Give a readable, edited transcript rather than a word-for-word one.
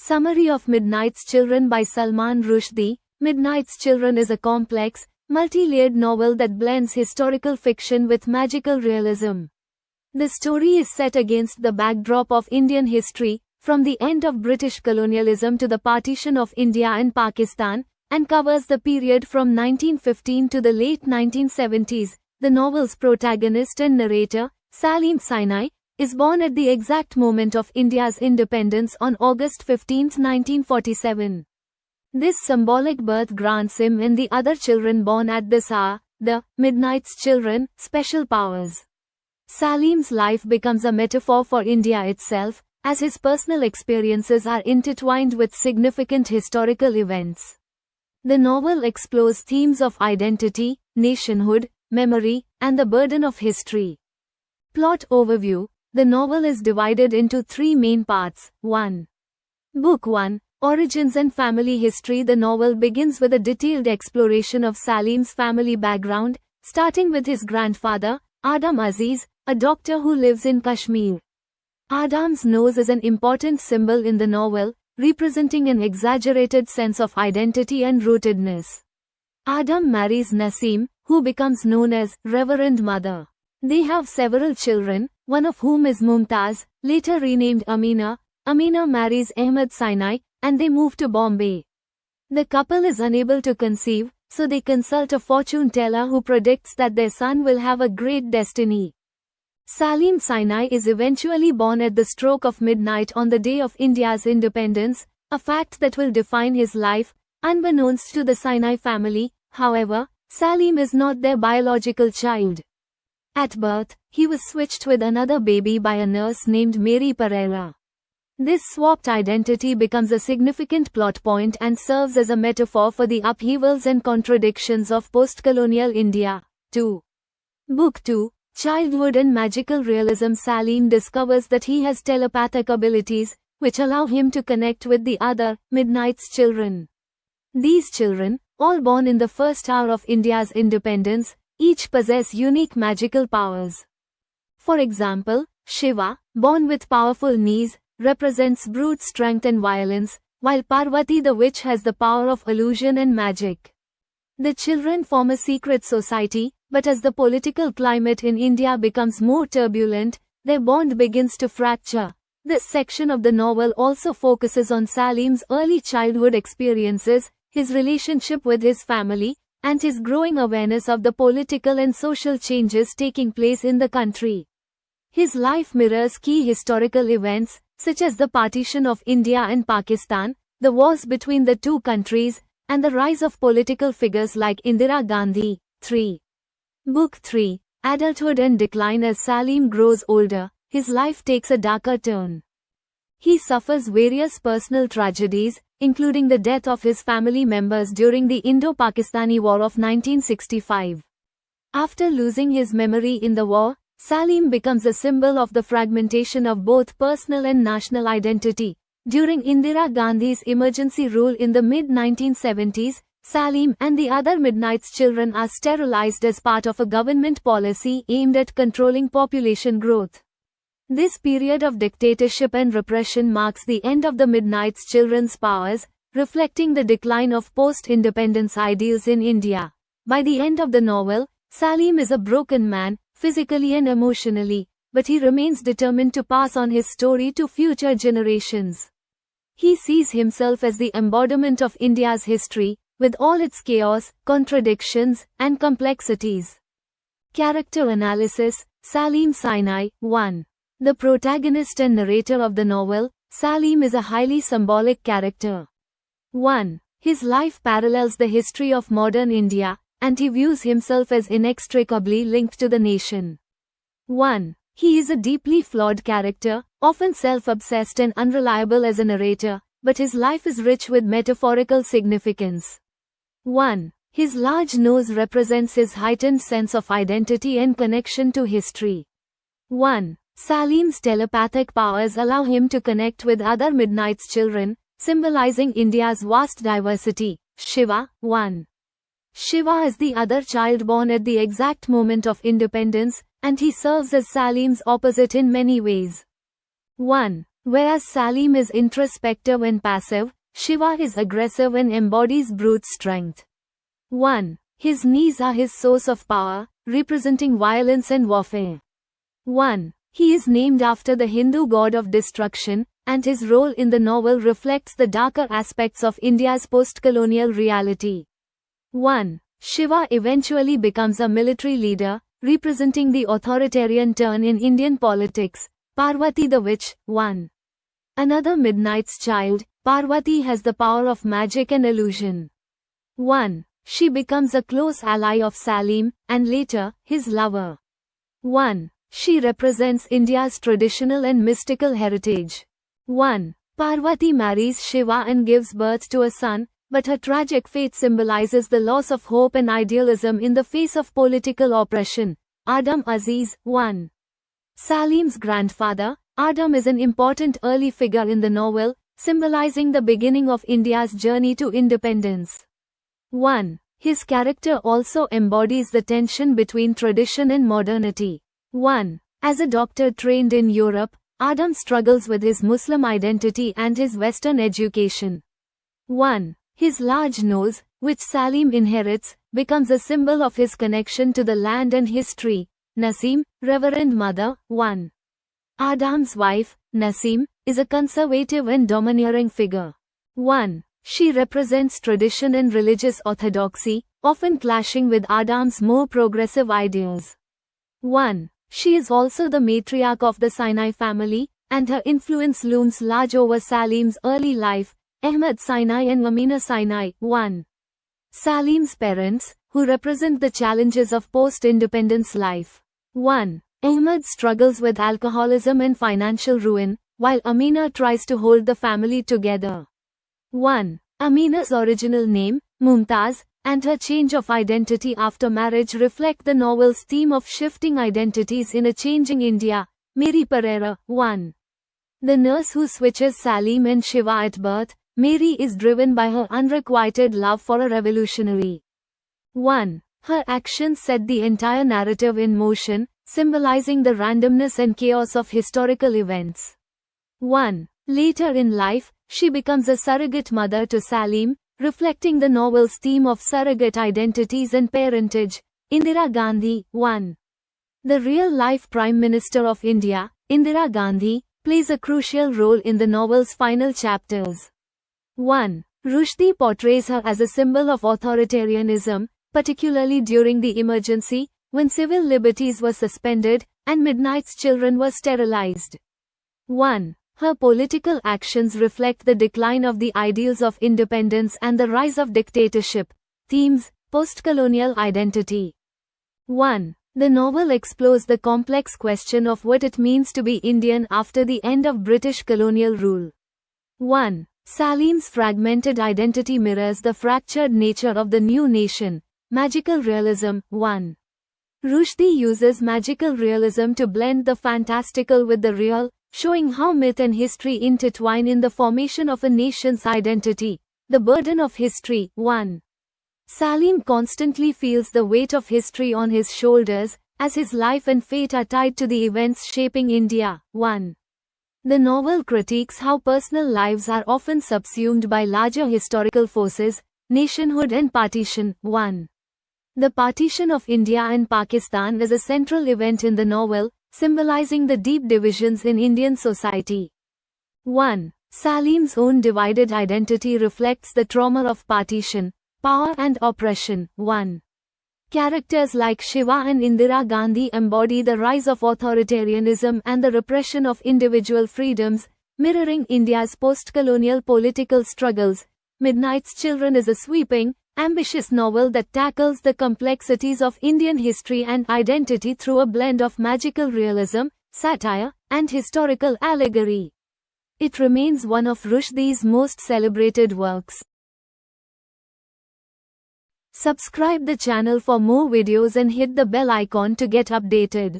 Summary of Midnight's Children by Salman Rushdie. Midnight's Children is a complex, multi-layered novel that blends historical fiction with magical realism. The story is set against the backdrop of Indian history, from the end of British colonialism to the partition of India and Pakistan, and covers the period from 1915 to the late 1970s. The novel's protagonist and narrator, Saleem Sinai, is born at the exact moment of India's independence on August 15, 1947. This symbolic birth grants him and the other children born at this hour, the Midnight's Children, special powers. Saleem's life becomes a metaphor for India itself, as his personal experiences are intertwined with significant historical events. The novel explores themes of identity, nationhood, memory, and the burden of history. Plot overview. The novel is divided into three main parts. 1. Book 1. Origins and Family History. The novel begins with a detailed exploration of Saleem's family background, starting with his grandfather, Adam Aziz, a doctor who lives in Kashmir. Adam's nose is an important symbol in the novel, representing an exaggerated sense of identity and rootedness. Adam marries Naseem, who becomes known as Reverend Mother. They have several children, one of whom is Mumtaz, later renamed Amina. Amina marries Ahmed Sinai, and they move to Bombay. The couple is unable to conceive, so they consult a fortune teller who predicts that their son will have a great destiny. Saleem Sinai is eventually born at the stroke of midnight on the day of India's independence, a fact that will define his life, unbeknownst to the Sinai family. However, Saleem is not their biological child. At birth, he was switched with another baby by a nurse named Mary Pereira. This swapped identity becomes a significant plot point and serves as a metaphor for the upheavals and contradictions of post-colonial India. 2. Book 2. Childhood and Magical Realism. Saleem discovers that he has telepathic abilities, which allow him to connect with the other, Midnight's Children. These children, all born in the first hour of India's independence, each possess unique magical powers. For example, Shiva, born with powerful knees, represents brute strength and violence, while Parvati the witch has the power of illusion and magic. The children form a secret society, but as the political climate in India becomes more turbulent, their bond begins to fracture. This section of the novel also focuses on Saleem's early childhood experiences, his relationship with his family, and his growing awareness of the political and social changes taking place in the country. His life mirrors key historical events, such as the partition of India and Pakistan, the wars between the two countries, and the rise of political figures like Indira Gandhi. 3. Book 3. Adulthood and Decline. As Saleem grows older, his life takes a darker turn. He suffers various personal tragedies, including the death of his family members during the Indo-Pakistani War of 1965. After losing his memory in the war, Saleem becomes a symbol of the fragmentation of both personal and national identity. During Indira Gandhi's emergency rule in the mid-1970s, Saleem and the other Midnight's Children are sterilized as part of a government policy aimed at controlling population growth. This period of dictatorship and repression marks the end of the Midnight's Children's powers, reflecting the decline of post-independence ideals in India. By the end of the novel, Saleem is a broken man, physically and emotionally, but he remains determined to pass on his story to future generations. He sees himself as the embodiment of India's history, with all its chaos, contradictions, and complexities. Character analysis. Saleem Sinai. 1. The protagonist and narrator of the novel, Saleem is a highly symbolic character. 1. His life parallels the history of modern India, and he views himself as inextricably linked to the nation. 1. He is a deeply flawed character, often self-obsessed and unreliable as a narrator, but his life is rich with metaphorical significance. 1. His large nose represents his heightened sense of identity and connection to history. 1. Saleem's telepathic powers allow him to connect with other Midnight's Children, symbolizing India's vast diversity. Shiva. 1. Shiva is the other child born at the exact moment of independence, and he serves as Saleem's opposite in many ways. 1. Whereas Saleem is introspective and passive, Shiva is aggressive and embodies brute strength. 1. His knees are his source of power, representing violence and warfare. 1. He is named after the Hindu god of destruction, and his role in the novel reflects the darker aspects of India's post-colonial reality. 1. Shiva eventually becomes a military leader, representing the authoritarian turn in Indian politics. Parvati the witch. 1. Another Midnight's child, Parvati has the power of magic and illusion. 1. She becomes a close ally of Saleem, and later, his lover. 1. She represents India's traditional and mystical heritage. 1. Parvati marries Shiva and gives birth to a son, but her tragic fate symbolizes the loss of hope and idealism in the face of political oppression. Adam Aziz. 1. Saleem's grandfather, Adam is an important early figure in the novel, symbolizing the beginning of India's journey to independence. 1. His character also embodies the tension between tradition and modernity. 1. As a doctor trained in Europe, Adam struggles with his Muslim identity and his Western education. 1. His large nose, which Saleem inherits, becomes a symbol of his connection to the land and history. Naseem, Reverend Mother. 1. Adam's wife, Naseem, is a conservative and domineering figure. 1. She represents tradition and religious orthodoxy, often clashing with Adam's more progressive ideas. 1. She is also the matriarch of the Sinai family, and her influence looms large over Saleem's early life. Ahmad Sinai and Amina Sinai. 1. Saleem's parents, who represent the challenges of post-independence life. 1. Ahmad struggles with alcoholism and financial ruin, while Amina tries to hold the family together. 1. Amina's original name, Mumtaz, and her change of identity after marriage reflect the novel's theme of shifting identities in a changing India. Mary Pereira. 1. The nurse who switches Saleem and Shiva at birth, Mary is driven by her unrequited love for a revolutionary. 1. Her actions set the entire narrative in motion, symbolizing the randomness and chaos of historical events. 1. Later in life, she becomes a surrogate mother to Saleem, reflecting the novel's theme of surrogate identities and parentage. Indira Gandhi. 1. The real-life Prime Minister of India, Indira Gandhi, plays a crucial role in the novel's final chapters. 1. Rushdie portrays her as a symbol of authoritarianism, particularly during the emergency, when civil liberties were suspended, and Midnight's children were sterilized. 1. Her political actions reflect the decline of the ideals of independence and the rise of dictatorship. Themes: post-colonial identity. 1. The novel explores the complex question of what it means to be Indian after the end of British colonial rule. 1. Saleem's fragmented identity mirrors the fractured nature of the new nation. Magical realism. 1. Rushdie uses magical realism to blend the fantastical with the real, showing how myth and history intertwine in the formation of a nation's identity. The burden of history. 1. Saleem constantly feels the weight of history on his shoulders, as his life and fate are tied to the events shaping India. 1. The novel critiques how personal lives are often subsumed by larger historical forces, nationhood and partition. 1. The partition of India and Pakistan is a central event in the novel, symbolizing the deep divisions in Indian society. 1. Saleem's own divided identity reflects the trauma of partition, power and oppression. 1. Characters like Shiva and Indira Gandhi embody the rise of authoritarianism and the repression of individual freedoms, mirroring India's post-colonial political struggles. Midnight's Children is a sweeping, ambitious novel that tackles the complexities of Indian history and identity through a blend of magical realism, satire, and historical allegory. It remains one of Rushdie's most celebrated works. Subscribe the channel for more videos and hit the bell icon to get updated.